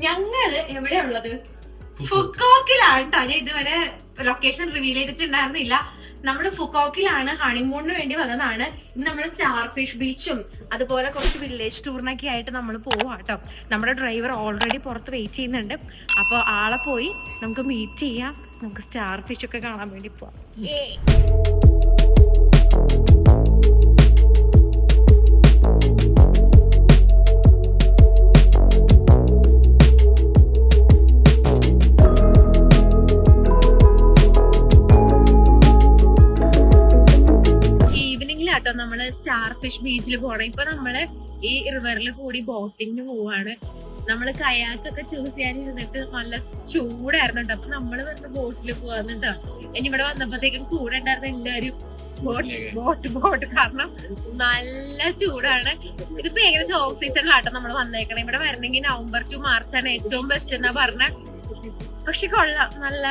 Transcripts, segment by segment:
ഞങ്ങള് എവിടെയാ ഉള്ളത്? ഫുക്കോക്കിലാണ് കേട്ടോ. ഞാൻ ഇതുവരെ ലൊക്കേഷൻ റിവീൽ ചെയ്തിട്ടുണ്ടായിരുന്നില്ല. നമ്മള് ഫുക്കോക്കിലാണ്, ഹണിമൂണിന് വേണ്ടി വന്നതാണ്. ഇന്ന് നമ്മള് സ്റ്റാർ ഫിഷ് ബീച്ചും അതുപോലെ കുറച്ച് വില്ലേജ് ടൂറിനൊക്കെ ആയിട്ട് നമ്മൾ പോവാ കേട്ടോ. നമ്മുടെ ഡ്രൈവർ ഓൾറെഡി പുറത്ത് വെയിറ്റ് ചെയ്യുന്നുണ്ട്. അപ്പൊ ആളെ പോയി നമുക്ക് മീറ്റ് ചെയ്യാം. നമുക്ക് സ്റ്റാർ ഫിഷ് ഒക്കെ കാണാൻ വേണ്ടി പോവാം. നമ്മള് സ്റ്റാർ ഫിഷ് ബീച്ചിൽ പോണം. ഇപ്പൊ നമ്മള് ഈ റിവറിൽ കൂടി ബോട്ടിങ്ങിന് പോവാണ്. നമ്മള് കയാക്കൊക്കെ ചൂസ് ചെയ്യാനിരുന്നിട്ട് നല്ല ചൂടായിരുന്നു കേട്ടോ. അപ്പൊ നമ്മള് വെറുതെ ബോട്ടിൽ പോവാന്നിട്ടോ. ഇനി ഇവിടെ വന്നപ്പോഴത്തേക്കും കൂടെ ഉണ്ടായിരുന്ന എല്ലാവരും ബോട്ട് കാരണം നല്ല ചൂടാണ്. ഇതിപ്പോ ഏകദേശം ഓഫ് സീസണിലാട്ടോ നമ്മള് വന്നേക്കണം. ഇവിടെ വരണമെങ്കിൽ നവംബർ ടു മാർച്ചാണ് ഏറ്റവും ബെസ്റ്റ് എന്നാ പറഞ്ഞ. പക്ഷെ കൊള്ളാം, നല്ല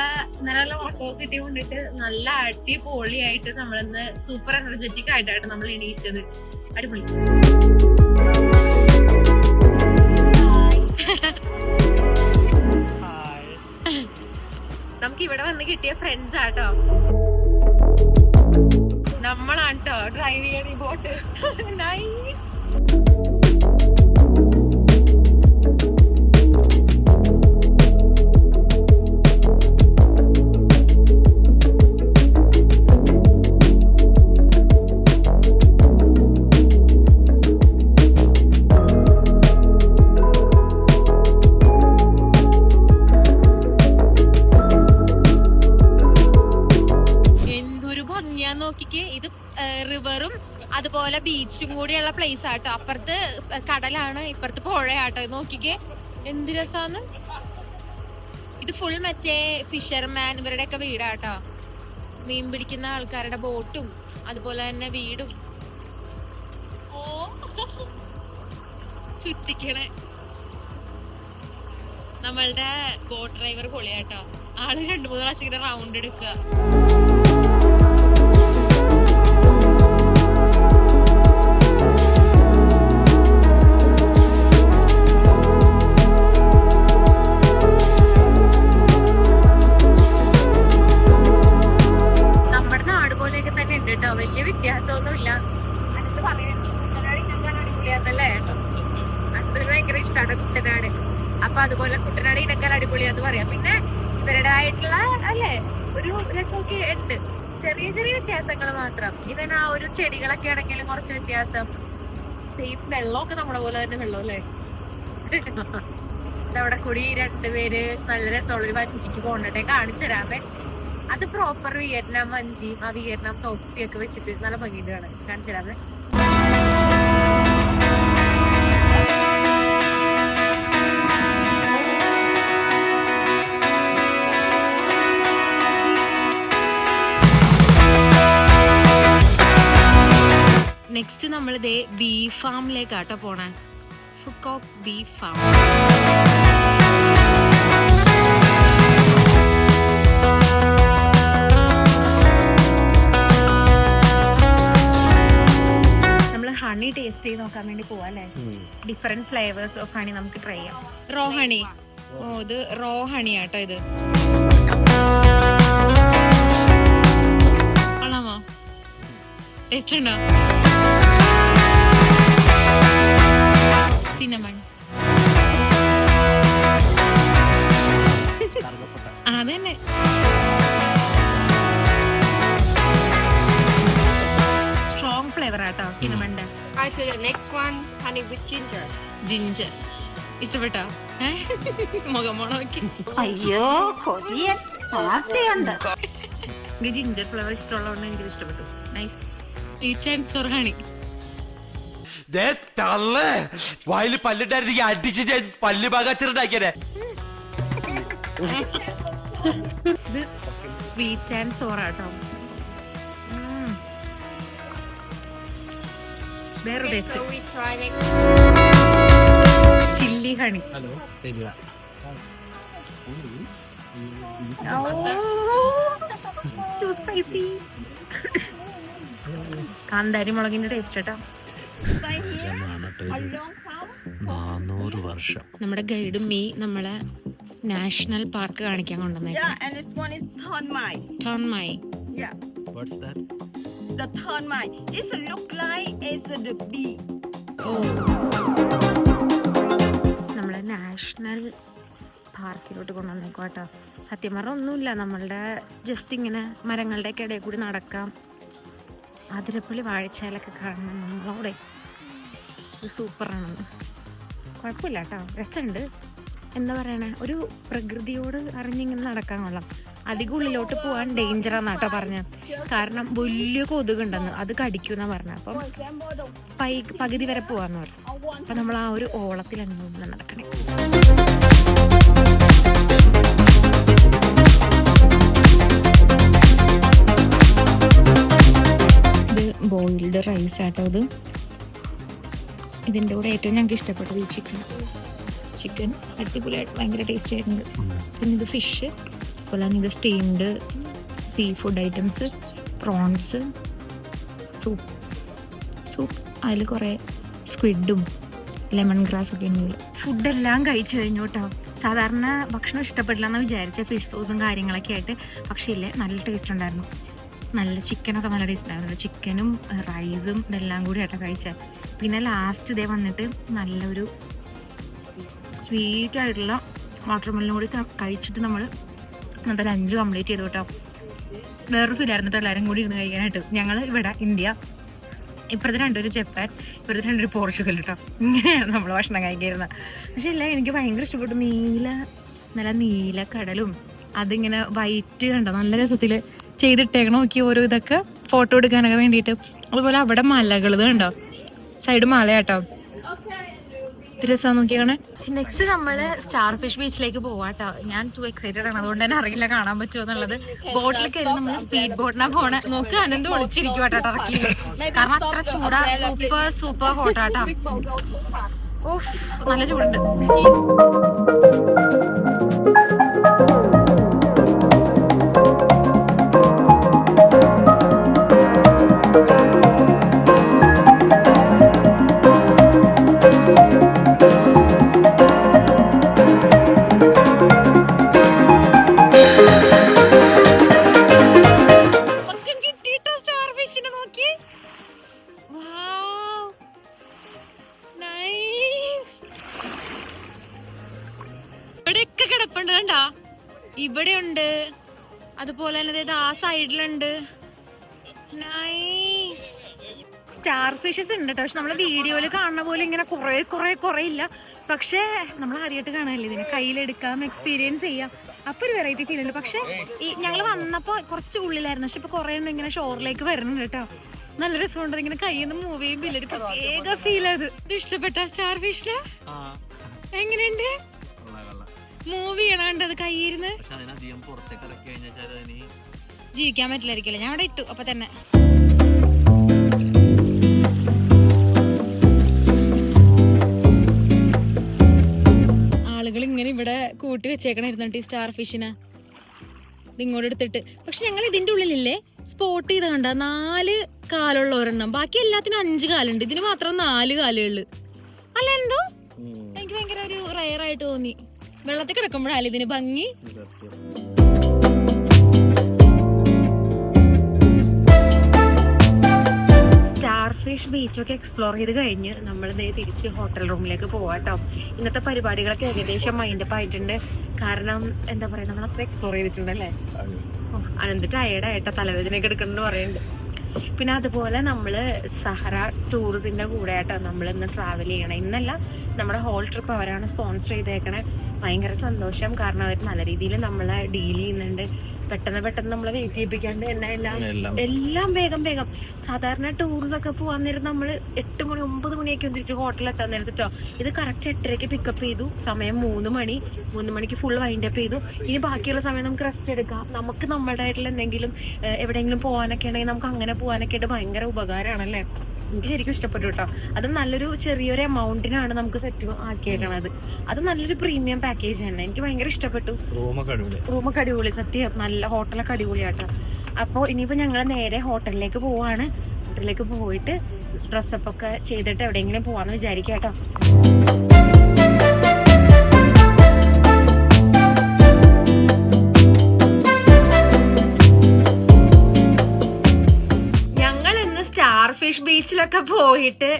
നല്ല വാട്ടൊക്കെ കിട്ടി കൊണ്ടിട്ട് നല്ല അടിപൊളിയായിട്ട് നമ്മളിന്ന് സൂപ്പർ എനർജറ്റിക് ആയിട്ടാണ് നമ്മൾ എണീറ്റത്. അടിപൊളി. നമുക്ക് ഇവിടെ വന്ന് കിട്ടിയ ഫ്രണ്ട്സ് ആട്ടോ. നമ്മളാണ് കേട്ടോ ഡ്രൈവ് ചെയ്യണ ഈ ബോട്ട്. നൈസ്. നോക്കിക്ക്, ഇത് റിവറും അതുപോലെ ബീച്ചും കൂടിയുള്ള പ്ലേസ് ആട്ടോ. അപ്പുറത്ത് കടലാണ്, ഇപ്പുറത്ത് പുഴയാട്ടോ. നോക്കിക്ക് എന്ത് രസാന്ന്. ഇത് ഫുൾ മറ്റേ ഫിഷർമാൻ ഇവരുടെ ഒക്കെ വീടാട്ടോ. മീൻ പിടിക്കുന്ന ആൾക്കാരുടെ ബോട്ടും അതുപോലെ തന്നെ വീടും. ഓ ചുറ്റിക്കണേ. നമ്മളുടെ ബോട്ട് ഡ്രൈവർ പൊളിയാട്ടോ. ആള് 2-3 പ്രാവശ്യം ഇങ്ങനെ റൗണ്ട് എടുക്കുക. വലിയ വ്യത്യാസമൊന്നുമില്ല. അടുത്ത് പറയുന്നത് കുട്ടനാട് ഇനക്കാണ് അടിപൊളിയാന്നല്ലേ കേട്ടോ. അടുത്തൊരു ഭയങ്കര ഇഷ്ടമാണ് കുട്ടനാട്. അപ്പൊ അതുപോലെ കുട്ടനാട് ഇനക്കാൻ അടിപൊളിയാന്ന് പറയാം. പിന്നെ ഇവരുടേതായിട്ടുള്ള അല്ലേ ഒരു രസമൊക്കെ ഉണ്ട്. ചെറിയ ചെറിയ വ്യത്യാസങ്ങൾ മാത്രം. ഇവൻ ആ ഒരു ചെടികളൊക്കെ ആണെങ്കിലും കുറച്ച് വ്യത്യാസം. സെയിം വെള്ളമൊക്കെ നമ്മളെ പോലെ തന്നെ വെള്ളം അല്ലേ. അവിടെ കൂടി 2 പേര് നല്ല രസമുള്ളൊരു വഞ്ചിക്ക് പോകണ്ടേ കാണിച്ചു തരാമേ. അത് പ്രോപ്പർ വിയറ്റ്നാം വഞ്ചിയും ആ വിയറ്റ്നാം തൊപ്പിയൊക്കെ വെച്ചിട്ട് നല്ല ഭംഗിയിട്ട് കാണാൻ കാണിച്ചു തരാമേ. നെക്സ്റ്റ് നമ്മളിതേ ബീഫ് ഫാമിലേക്കാട്ടോ പോണേ. Phu Quoc beef farm. Honey taste ചെയ്ത് നോക്കാൻ വേണ്ടി പോവാ അല്ലേ. ഡിഫറെന്റ് ഫ്ലേവേഴ്സ് ഓഫ് ഹണി നമുക്ക് ട്രൈ ചെയ്യാം. Raw honey. ഓ ഇത് റോ ഹണി ആട്ടോ. ഇത് കൊള്ളാമോ? ടേസ്റ്റ് ഉണ്ടോ? സിനമൺ. അത് തന്നെ. സ്ട്രോങ് ഫ്ലേവർ ആട്ടോ സിനമണിന്റെ. Next one, honey with ginger. Ginger ഇഷ്ടപ്പെട്ടോ? മുഖം നോക്കി. അയ്യോ ജിഞ്ചർ ഫ്ലേവർ ഇഷ്ടമുള്ളതുകൊണ്ട് എനിക്ക് ഇഷ്ടപ്പെട്ടു. Nice. Sweet and sour honey. വായില് പല്ലിട്ടായിരുന്നെങ്കിൽ അടിച്ച് ഞാൻ പല്ല് പാകാച്ചിട്ടുണ്ടാക്കിയതേ. ഇത് സ്വീറ്റ് ആൻഡ് സോർ ആട്ടോ. Okay, so we try next. Chilli honey. കാന്താരി മുളകിന്റെ ടേസ്റ്റ് കേട്ടോ. 400 വർഷം. നമ്മുടെ ഗൈഡ് മീ നമ്മളെ നാഷണൽ പാർക്ക് കാണിക്കാൻ കൊണ്ടുവന്നേക്കാം. Yeah, and this one is Ton Mai. ടോൺമായി. Yeah, What's that? the Ton Mai. This look like is the bee. ഓ, നമ്മളെ national പാർക്കിലോട്ട് കൊണ്ടുവന്നേക്കും കേട്ടോ. സത്യം പറഞ്ഞാൽ ഒന്നുമില്ല, നമ്മളുടെ ജസ്റ്റ് ഇങ്ങനെ മരങ്ങളുടെ ഒക്കെ ഇടയിൽ കൂടി നടക്കാം, അതിരപ്പള്ളി വാഴച്ചാലൊക്കെ കാണണം. നമ്മളവിടെ സൂപ്പറാണ്, കുഴപ്പമില്ല കേട്ടോ, രസമുണ്ട്. എന്താ പറയണേ, ഒരു പ്രകൃതിയോട് അറിഞ്ഞിങ്ങനെ നടക്കാൻ കൊള്ളാം. അധികം ഉള്ളിലോട്ട് പോകാൻ ഡേഞ്ചറാന്ന് കേട്ടോ പറഞ്ഞ, കാരണം വലിയ കൊതുകുണ്ടെന്ന്, അത് കടിക്കുമെന്നാ പറഞ്ഞ. അപ്പം പകുതി വരെ പോവാന്ന് പറഞ്ഞു. അപ്പം നമ്മൾ ആ ഒരു ഓളത്തിൽ അങ്ങ് നടക്കണേ. ഇത് ബോയിൽഡ് റൈസ് ആട്ടോ. ഇതിൻ്റെ കൂടെ ഏറ്റവും ഞങ്ങൾക്ക് ഇഷ്ടപ്പെട്ടത് ഈ ചിക്കൻ അടിപൊളിയായിട്ട് ഭയങ്കര ടേസ്റ്റി ആയിട്ടുണ്ട്. പിന്നെ ഇത് ഫിഷ്, അതുപോലെ തന്നെ ഇത് steamed sea food items, prawns, soup അതിൽ കുറേ സ്ക്വിഡും ലെമൺ ഗ്രാസും ഒക്കെ ഉണ്ട്. ഫുഡെല്ലാം കഴിച്ചു കഴിഞ്ഞു കേട്ടോ. സാധാരണ ഭക്ഷണം ഇഷ്ടപ്പെടില്ല എന്ന് വിചാരിച്ച ഫിഷ് സോസും കാര്യങ്ങളൊക്കെ ആയിട്ട്, പക്ഷേ ഇല്ലേ നല്ല ടേസ്റ്റ് ഉണ്ടായിരുന്നു. നല്ല ചിക്കനൊക്കെ നല്ല ടേസ്റ്റ് ഉണ്ടായിരുന്നു. ചിക്കനും റൈസും ഇതെല്ലാം കൂടി ആയിട്ടാണ് കഴിച്ചത്. പിന്നെ ലാസ്റ്റ് ഇതേ വന്നിട്ട് നല്ലൊരു സ്വീറ്റ് ആയിട്ടുള്ള വാട്ടർ മെലനും കൂടി കഴിച്ചിട്ട് നമ്മൾ ഇന്നത്തെ ലഞ്ച് കംപ്ലീറ്റ് ചെയ്തു കേട്ടോ. വേറൊരു ഫീലായിരുന്നു കേട്ടോ എല്ലാവരും കൂടി ഇരുന്ന് കഴിക്കാനായിട്ട്. ഞങ്ങൾ ഇവിടെ ഇന്ത്യ, ഇപ്പുറത്തെ രണ്ടൊരു ജപ്പാൻ, ഇപ്പുറത്തെ രണ്ടൊരു പോർച്ചുഗൽ കേട്ടോ. ഇങ്ങനെയാണ് നമ്മൾ ഭക്ഷണം കഴിക്കുന്നത്. പക്ഷേ ഇല്ല, എനിക്ക് ഭയങ്കര ഇഷ്ടപ്പെട്ടു. നല്ല നീല കടലും അതിങ്ങനെ വൈറ്റ് കണ്ടോ, നല്ല രസത്തിൽ ചെയ്തിട്ടേക്കണം. നോക്കി ഓരോ ഇതൊക്കെ ഫോട്ടോ എടുക്കാനൊക്കെ വേണ്ടിയിട്ട്. അതുപോലെ അവിടെ മലകൾ ഇത് കണ്ടോ, സൈഡ് മല കേട്ടോ, രസമാണ് നോക്കിയാണ്. നെക്സ്റ്റ് നമ്മള് സ്റ്റാർ ഫിഷ് ബീച്ചിലേക്ക് പോവാട്ടോ. ഞാൻ ടു എക്സൈറ്റഡ് ആണ്, അതുകൊണ്ട് തന്നെ അറിയില്ല കാണാൻ പറ്റുമോ എന്നുള്ളത്. ബോട്ടിൽ കയറി നമ്മള് സ്പീഡ് ബോട്ടിനാ പോണേ. നോക്ക് അനന്ത് ഒളിച്ചിരിക്കും കേട്ടോ ടർക്കി, കാരണം അത്ര ചൂടാ. സൂപ്പർ ഹോട്ടാട്ടോ. ഓ, നല്ല ചൂടുണ്ട്. ഇവിടെയൊക്കെ കിടപ്പുണ്ട് കണ്ടാ, ഇവിടെ ഉണ്ട്, അതുപോലെ തന്നെ ആ സൈഡിലുണ്ട്. നൈസ് സ്റ്റാർ ഫിഷസ് ഉണ്ട് കേട്ടോ. പക്ഷെ നമ്മള് വീഡിയോയിൽ കാണുന്ന പോലെ ഇങ്ങനെ കുറെ ഇല്ല. പക്ഷെ നമ്മൾ ആദ്യമായിട്ട് കാണാനല്ലേ, ഇതിനെ കയ്യിലെടുക്കാം, എക്സ്പീരിയൻസ് ചെയ്യാം, അപ്പൊ ഒരു വെറൈറ്റി ഫീൽ ഉണ്ട്. പക്ഷെ ഈ ഞങ്ങൾ വന്നപ്പോ കുറച്ച് ഉള്ളിലായിരുന്നു, പക്ഷെ ഇപ്പൊ കുറെ എണ്ണം ഇങ്ങനെ ഷോറിലേക്ക് വരുന്നുണ്ട് കേട്ടോ. നല്ല രസമുണ്ട്, ഇങ്ങനെ കയ്യിൽ നിന്ന് മൂവ് ചെയ്യുമ്പോൾ ഒരു പ്രത്യേക ഫീൽ. അത് ഇഷ്ടപ്പെട്ട സ്റ്റാർ ഫിഷില് എങ്ങനെയുണ്ട് മൂവ് ചെയ്യണണ്ട്, അത് കയ്യിരുന്ന് ജീവിക്കാൻ പറ്റില്ലായിരിക്കല്ലേ. ഞാൻ അവിടെ ഇട്ടു അപ്പൊ തന്നെ. ആളുകൾ ഇങ്ങനെ ഇവിടെ കൂട്ടി വെച്ചേക്കണിരുന്നിട്ട് ഈ സ്റ്റാർ ഫിഷിനെ ഇതിങ്ങോട്ട് എടുത്തിട്ട്. പക്ഷെ ഞങ്ങൾ ഇതിന്റെ ഉള്ളിലില്ലേ സ്പോട്ട് ചെയ്ത് കണ്ട 4 കാലുള്ള ഒരെണ്ണം, ബാക്കി എല്ലാത്തിനും 5 കാലുണ്ട്, ഇതിന് മാത്രം 4 കാലുകള്. അല്ല എന്തോ എനിക്ക് ഭയങ്കര ഒരു റയർ ആയിട്ട് തോന്നി. വെള്ളത്തിൽ കിടക്കുമ്പോഴല്ലേ ഇതിന് ഭംഗി. സ്റ്റാർ ഫിഷ് ബീച്ചൊക്കെ എക്സ്പ്ലോർ ചെയ്ത് കഴിഞ്ഞ് നമ്മൾ തിരിച്ച് ഹോട്ടൽ റൂമിലേക്ക് പോവാട്ടോ. ഇന്നത്തെ പരിപാടികളൊക്കെ ഏകദേശം മൈൻഡപ്പ് ആയിട്ടുണ്ട്. കാരണം എന്താ പറയാ, നമ്മൾ അത്ര എക്സ്പ്ലോർ ചെയ്തിട്ടുണ്ടല്ലേ. അനന്ത് ടയേർഡായിട്ടോ, തലവേദനയൊക്കെ എടുക്കണമെന്ന് പറയുന്നുണ്ട്. പിന്നെ അതുപോലെ നമ്മള് സഹറ ടൂറിസിന്റെ കൂടെ ആയിട്ടോ നമ്മൾ ഇന്ന് ട്രാവൽ ചെയ്യണം. ഇന്നല്ല, നമ്മുടെ ഹോൾ ട്രിപ്പ് അവരാണ് സ്പോൺസർ ചെയ്തേക്കണേ. ഭയങ്കര സന്തോഷം, കാരണം അവർ നല്ല രീതിയിൽ നമ്മളെ ഡീൽ ചെയ്യുന്നുണ്ട്. പെട്ടെന്ന് നമ്മളെ വെയിറ്റ് ചെയ്യിപ്പിക്കാണ്ട് തന്നെ എല്ലാം വേഗം. സാധാരണ ടൂറിസം ഒക്കെ പോകാൻ നേരം നമ്മൾ 8 മണി 9 മണിയൊക്കെ തിരിച്ച് ഹോട്ടലിൽ എത്താൻ നേരത്തിട്ടോ. ഇത് കറക്റ്റ് 8:30 പിക്കപ്പ് ചെയ്തു. സമയം 3 മണിക്ക് ഫുൾ വൈൻഡ് അപ്പ് ചെയ്തു. ഇനി ബാക്കിയുള്ള സമയം നമുക്ക് റെസ്റ്റ് എടുക്കാം. നമുക്ക് നമ്മുടേതായിട്ടുള്ള എന്തെങ്കിലും എവിടെയെങ്കിലും പോകാനൊക്കെ ഉണ്ടെങ്കിൽ നമുക്ക് അങ്ങനെ പോകാനൊക്കെ ആയിട്ട് ഭയങ്കര ഉപകാരമാണല്ലേ. എനിക്ക് ശരിക്കും ഇഷ്ടപ്പെട്ടു കേട്ടോ. അത് നല്ലൊരു ചെറിയൊരു എമൗണ്ടിനാണ് നമുക്ക് സെറ്റ് ആക്കിയേക്കണത്. അത് നല്ലൊരു പ്രീമിയം പാക്കേജ് തന്നെ. എനിക്ക് ഭയങ്കര ഇഷ്ടപ്പെട്ടു. റൂമൊക്കെ അടിപൊളി, സത്യം നല്ല ഹോട്ടലൊക്കെ അടിപൊളിയാട്ടോ. അപ്പോൾ ഇനിയിപ്പോൾ ഞങ്ങൾ നേരെ ഹോട്ടലിലേക്ക് പോവാണ്. ഹോട്ടലിലേക്ക് പോയിട്ട് ഡ്രസ്സപ്പ് ഒക്കെ ചെയ്തിട്ട് എവിടെയെങ്കിലും പോവാന്ന് വിചാരിക്കാം കേട്ടോ. ഞങ്ങൾ ഇന്ന് സ്റ്റാർ ഫിഷ് ബീച്ചിലൊക്കെ പോയിട്ട്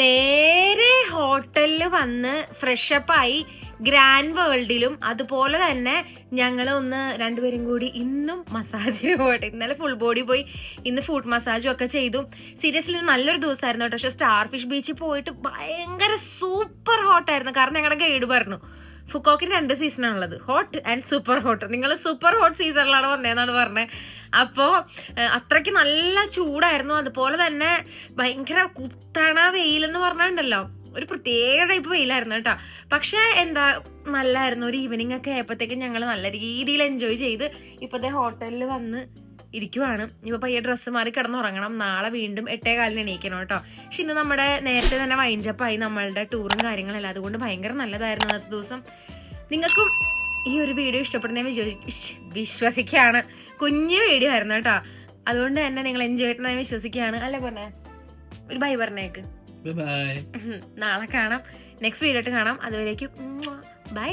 നേരെ ഹോട്ടലിൽ വന്ന് ഫ്രഷപ്പായി ഗ്രാൻഡ് വേൾഡിലും അതുപോലെ തന്നെ ഞങ്ങൾ രണ്ടുപേരും കൂടി ഇന്നും മസാജിന് പോയിട്ട് ഇന്നലെ ഫുൾ ബോഡി പോയി ഇന്ന് ഫുഡ് മസാജും ഒക്കെ ചെയ്തു. സീരിയസ്ലി നല്ലൊരു ദിവസമായിരുന്നു കേട്ടോ. പക്ഷെ സ്റ്റാർ ഫിഷ് ബീച്ചിൽ പോയിട്ട് ഭയങ്കര സൂപ്പർ ഹോട്ടായിരുന്നു. കാരണം ഞങ്ങളുടെ ഗൈഡ് പറഞ്ഞു ഫുക്കോക്കിന് 2 സീസണാണുള്ളത്, ഹോട്ട് ആൻഡ് സൂപ്പർ ഹോട്ട്. നിങ്ങൾ സൂപ്പർ ഹോട്ട് സീസണിലാണ് വന്നതെന്നാണ് പറഞ്ഞത്. അപ്പോൾ അത്രയ്ക്ക് നല്ല ചൂടായിരുന്നു. അതുപോലെ തന്നെ ഭയങ്കര കുത്തണ വെയിലെന്ന് പറഞ്ഞിട്ടുണ്ടല്ലോ, ഒരു പ്രത്യേക ടൈപ്പ് വെയിലായിരുന്നു കേട്ടോ. പക്ഷെ നല്ലായിരുന്നു. ഒരു ഈവനിങ് ഒക്കെ ആയപ്പോഴത്തേക്കും ഞങ്ങൾ നല്ല രീതിയിൽ എൻജോയ് ചെയ്ത് ഇപ്പോഴത്തെ ഹോട്ടലിൽ വന്ന് ഇരിക്കുവാണ്. ഇപ്പോൾ പയ്യെ ഡ്രസ്സ് മാറി കിടന്നുറങ്ങണം. നാളെ വീണ്ടും 8:15 എണീക്കണം കേട്ടോ. പക്ഷെ ഇന്ന് നമ്മുടെ നേരത്തെ തന്നെ വൈൻഡപ്പായി നമ്മളുടെ ടൂറും കാര്യങ്ങളെല്ലാം. അതുകൊണ്ട് ഭയങ്കര നല്ലതായിരുന്നു ഇന്നത്തെ ദിവസം. നിങ്ങൾക്കും ഈ ഒരു വീഡിയോ ഇഷ്ടപ്പെടുന്നതെന്ന് വിശ്വസിക്കുകയാണ്. കുഞ്ഞു വീഡിയോ ആയിരുന്നു കേട്ടോ. അതുകൊണ്ട് തന്നെ നിങ്ങൾ എൻജോയ് ചെയ്യണമെന്ന് വിശ്വസിക്കുകയാണ്. അല്ലേ പറഞ്ഞേ? ഒരു ബൈ പറഞ്ഞേക്ക്. നാളെ കാണാം, നെക്സ്റ്റ് വീഡിയോ ആയിട്ട് കാണാം. അതുവരേക്കും ബൈ.